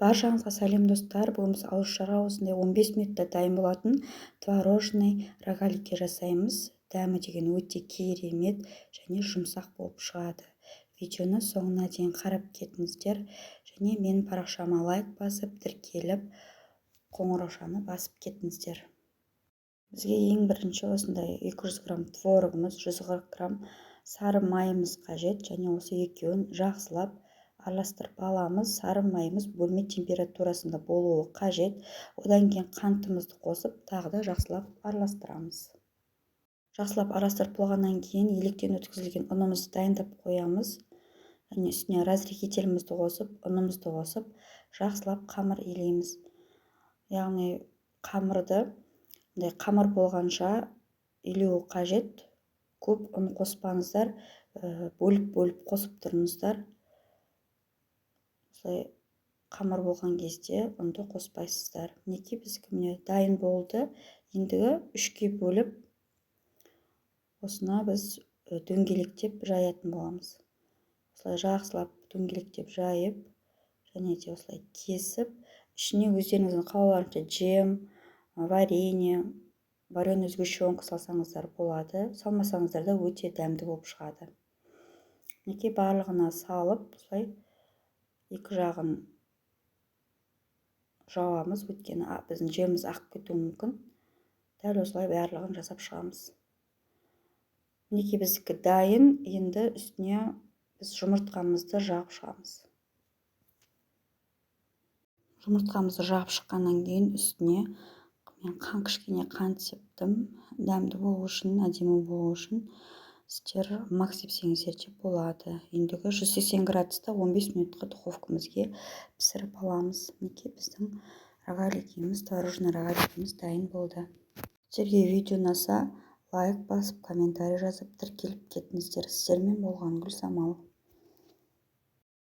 Баршаңызға сәлем достар. Бүгін біз ауызшаға осындай 15 минутта дайын болатын творожный рогаликке жасаймыз. Дәмі деген өте керемет және жұмсақ болып шығады. Видеоны соңына дейін қарап кетіңіздер және менің парақшама лайк басып, тіркеліп, қоңыраушаны басып кетіңіздер. Бізге ең бірінші осындай 200 грамм творогымыз, 140 грамм сары майымыз қажет, және осы екеуін жақсылап араластырып аламыз. Сары майымыз бөлме температурасында болуы қажет. Одан кейін қантымызды қосып, тағы да жақсылап араластырамыз. Жақсылап араластырып болғаннан кейін електен өткізілген ұнымызды дайындап қоямыз. Және үстіне разрыхителімізді қосып, ұнымызды қосып, жақсылап қамыр илейміз. Яғни қамырды қамыр болғанша илеу қажет. Көп ұн қоспаңыздар, бөліп қосып тұрыңыздар. Осылай қамыр болған кезде ұнды қоспайсыздар. Мінекей біздікі дайын болды. Ендігі 3-ке бөліп, осына біз дөңгелектеп жаятын боламыз. Осылай жақсылап дөңгелектеп жайып, және де осылай кесіп, ішіне өздеріңіздің қалауларынша джем, варенье, вареный сгущенка салсаңыздар болады. Салмасаңыздар да өте дәмді болып шығады. Мінекей барлығына салып, осылай екі жағын жауамыз. Өйткені біздің жеміміз ағып кетуі мүмкін. Дәл осылай барлығын жасап шығамыз. Мінекей біздікі дайын. Енді үстіне біз жұмыртқамызды жағып шығамыз. Жұмыртқамызды жағып шыққаннан кейін үстіне мен кішкене қант септім. Дәмді болу үшін, әдемі болу үшін сіздер мак сепсеңіздер де болады. Ендігі 180 градуста 15 минутқа духовкамызге пісіріп аламыз. Мінекей біздің рогаликіміз, творожный рогаликіміз дайын болды. Сіздерге видео ұнаса, лайк басып, комментарий жазып, тіркеліп кетіңіздер. Сіздермен болған Гүл Самал.